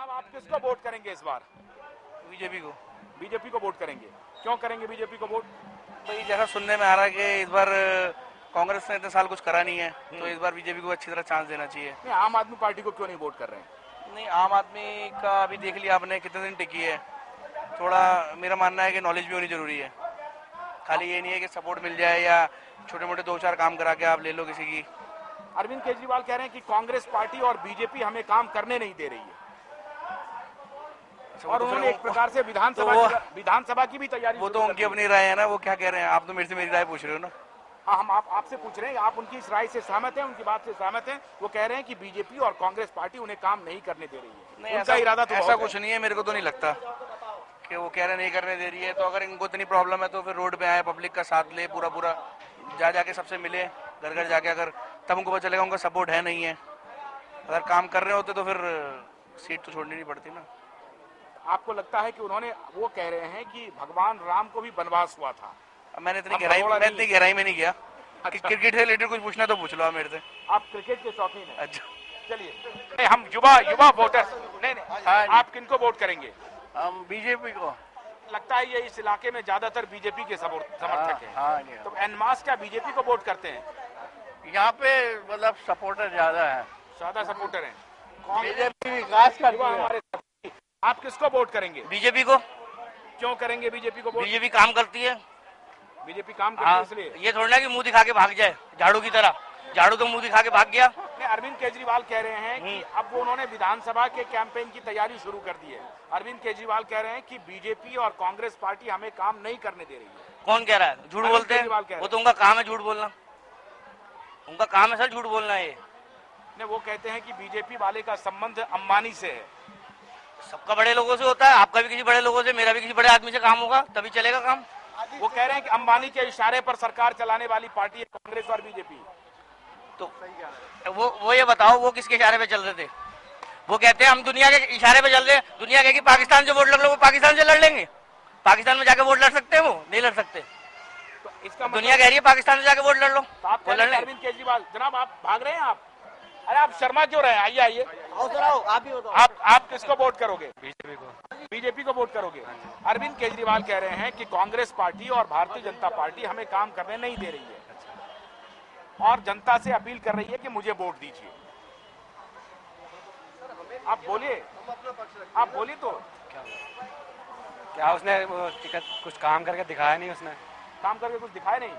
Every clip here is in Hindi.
जनाब, आप किसको वोट करेंगे इस बार? बीजेपी को। बीजेपी को वोट करेंगे। क्यों करेंगे बीजेपी को वोट? भाई जैसा सुनने में आ रहा है कि इस बार कांग्रेस ने इतने साल कुछ करा नहीं है, तो इस बार बीजेपी को अच्छी तरह चांस देना चाहिए। नहीं, आम आदमी पार्टी को क्यों नहीं वोट कर रहे हैं? नहीं, आम आदमी का अभी देख लिया आपने कितने दिन टिकी है। थोड़ा मेरा मानना है कि नॉलेज भी होनी जरूरी है। खाली ये नहीं है कि सपोर्ट मिल जाए या छोटे मोटे 2-4 काम करा के आप ले लो किसी की। अरविंद केजरीवाल कह रहे हैं कि कांग्रेस पार्टी और बीजेपी हमें काम करने नहीं दे रही है, और उन्होंने एक प्रकार से विधानसभा की भी तैयारी। वो तो उनकी अपनी राय है ना, वो क्या कह रहे हैं। आप तो मेरे से मेरी राय पूछ रहे हो ना। हाँ, हम आपसे पूछ रहे हैं, आप उनकी इस राय से सहमत हैं, उनकी बात से सहमत हैं? वो कह रहे हैं कि बीजेपी और कांग्रेस पार्टी उन्हें काम नहीं करने दे रही है। नहीं, ऐसा इरादा तो ऐसा कुछ नहीं है। मेरे को तो नहीं लगता कि वो कह रहे नहीं करने दे रही है। तो अगर इनको इतनी प्रॉब्लम है तो फिर रोड पे आए, पब्लिक का साथ ले, पूरा जाके सबसे मिले, घर घर जाके। अगर तब उनको पता चलेगा उनका सपोर्ट है नहीं है। अगर काम कर रहे होते तो फिर सीट तो छोड़नी नहीं पड़ती ना। आपको लगता है कि उन्होंने, वो कह रहे हैं कि भगवान राम को भी वनवास हुआ था? मैंने इतनी गहराई में नहीं गया। अच्छा। क्रिकेट से रिलेटेड कुछ पूछना तो पूछ लो आप मेरे से। आप क्रिकेट के शौकीन हैं? अच्छा, चलिए, हम युवा वोटर्स। नहीं, आप किनको वोट करेंगे? हम बीजेपी को। लगता है ये इस इलाके में ज्यादातर बीजेपी के समर्थक हैं। तो एनमास क्या बीजेपी को वोट करते हैं? यहाँ पे मतलब सपोर्टर ज्यादा है, ज्यादा सपोर्टर हैं। बीजेपी विकास करती है। हमारे आप किसको वोट करेंगे? बीजेपी को। क्यों करेंगे बीजेपी को वोट? बीजेपी काम करती है। बीजेपी काम करती है इसलिए। ये थोड़ा कि मुंह दिखा के भाग जाए झाड़ू की तरह। झाड़ू तो मुंह दिखा के भाग गया। अरविंद केजरीवाल कह रहे हैं कि अब वो उन्होंने विधानसभा के कैंपेन की तैयारी शुरू कर दी है। अरविंद केजरीवाल कह रहे हैं कि बीजेपी और कांग्रेस पार्टी हमें काम नहीं करने दे रही है। कौन कह रहा है? झूठ बोलते हैं वो तो। उनका काम है झूठ बोलना। उनका काम है सर झूठ बोलना। ये नहीं, वो कहते हैं कि बीजेपी वाले का संबंध अंबानी से है। सबका बड़े लोगों से होता है। आपका भी किसी बड़े लोगों से, मेरा भी किसी बड़े आदमी से काम होगा, तभी चलेगा काम। वो कह रहे हैं कि अंबानी के इशारे पर सरकार चलाने वाली पार्टी है कांग्रेस और बीजेपी। तो वो ये बताओ वो किसके इशारे पे चल रहे थे? वो कहते हैं हम दुनिया के इशारे पे चल रहे हैं। दुनिया कहेगी पाकिस्तान से वोट लड़ लो, वो पाकिस्तान से लड़ लेंगे। पाकिस्तान में जाके वोट लड़ सकते हैं? वो नहीं लड़ सकते। तो इसका दुनिया कह रही है पाकिस्तान से जाके वोट लड़ लो। तो आप अरविंद केजरीवाल जनाब, आप भाग रहे हैं? आप अरे आप शर्मा क्यों रहे हैं? आइए आइए, आप भी बताओ। आप किसको वोट करोगे? बीजेपी को। बीजेपी को वोट करोगे? अरविंद केजरीवाल कह रहे हैं कि कांग्रेस पार्टी और भारतीय जनता पार्टी हमें काम करने नहीं दे रही है, और जनता से अपील कर रही है कि मुझे वोट दीजिए। आप बोलिए, आप बोलिए। तो क्या उसने कुछ काम करके दिखाया नहीं? उसने काम करके कुछ दिखाया नहीं।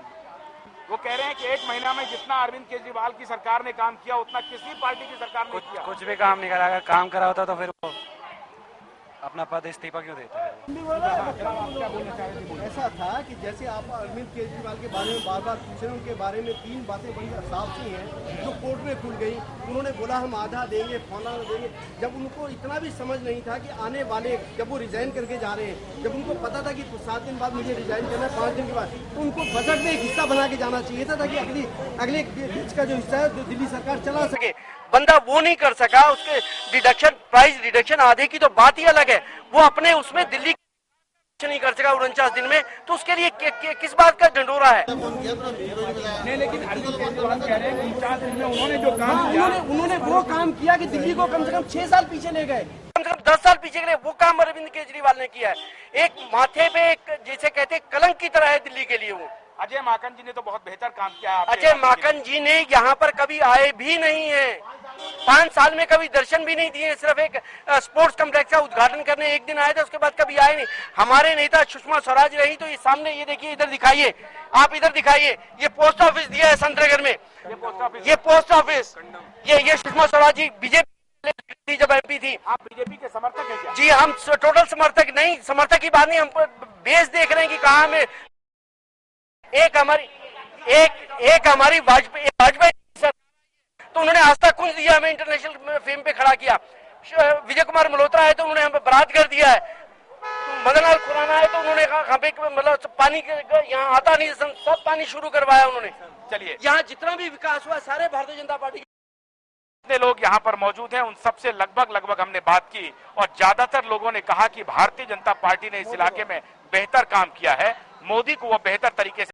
वो कह रहे हैं कि 1 महीना में जितना अरविंद केजरीवाल की सरकार ने काम किया उतना किसी पार्टी की सरकार ने किया। कुछ भी काम नहीं करा। अगर काम करा होता तो फिर वो अपना पद इस्तीफा क्यों देता है? ऐसा था कि जैसे आप अरविंद केजरीवाल के बारे में बार बार पूछ रहे हैं, उनके बारे में 3 बातें बड़ी साफ सी हैं जो कोर्ट में खुल गई। उन्होंने बोला हम आधा देंगे, फौला देंगे। जब उनको इतना भी समझ नहीं था कि आने वाले, जब वो रिजाइन करके जा रहे हैं, जब उनको पता था कि 7 दिन बाद मुझे रिजाइन करना है, 5 दिन के बाद, तो उनको बजट में एक हिस्सा बना के जाना चाहिए था ताकि अगले बीच का जो हिस्सा है जो दिल्ली सरकार चला सके। बंदा वो नहीं कर सका। उसके डिडक्शन, प्राइस डिडक्शन आधे की तो बात ही अलग है। वो अपने उसमें दिल्ली नहीं कर सका 49 दिन में, तो उसके लिए किस बात का ढंढोरा है? नहीं, लेकिन अरविंद केजरीवाल कह रहे हैं 49 दिन में उन्होंने जो काम किया, उन्होंने वो काम किया कि दिल्ली को कम से कम 6 साल पीछे ले गए। कम से कम 10 साल पीछे गए। वो काम अरविंद केजरीवाल ने किया है। एक माथे पे एक जैसे कहते हैं कलंक की तरह है दिल्ली के लिए वो। अजय माकन जी ने तो बहुत बेहतर काम किया है। अजय माकन जी ने यहाँ पर कभी आए भी नहीं है। 5 साल में कभी दर्शन भी नहीं दिए। सिर्फ एक स्पोर्ट्स कम्प्लेक्स का उद्घाटन करने एक दिन आए थे, उसके बाद कभी आए नहीं। हमारे नेता सुषमा स्वराज रही तो ये सामने, ये देखिए, इधर दिखाइए, आप इधर दिखाइए, ये पोस्ट ऑफिस दिया है संतनगर में। ये पोस्ट ऑफिस, ये सुषमा स्वराज जी बीजेपी जब MP थी। आप बीजेपी के समर्थक हैं क्या? जी, हम टोटल समर्थक नहीं, समर्थक की बात नहीं, हम बेस देख रहे हैं कि कहाँ में एक हमारी वाजपेयी तो उन्होंने आस्था कुंज दिया, हमें इंटरनेशनल फेम पे खड़ा किया। विजय कुमार मल्होत्रा है तो उन्होंने हमें बरात कर दिया है। मदन लाल खुराना है तो उन्होंने कहा मतलब पानी यहाँ आता नहीं, सब पानी शुरू करवाया उन्होंने। चलिए, यहाँ जितना भी विकास हुआ सारे भारतीय जनता पार्टी। जितने लोग यहाँ पर मौजूद हैं उन सबसे लगभग हमने बात की, और ज्यादातर लोगों ने कहा कि भारतीय जनता पार्टी ने इस इलाके में बेहतर काम किया है। मोदी को वो बेहतर तरीके से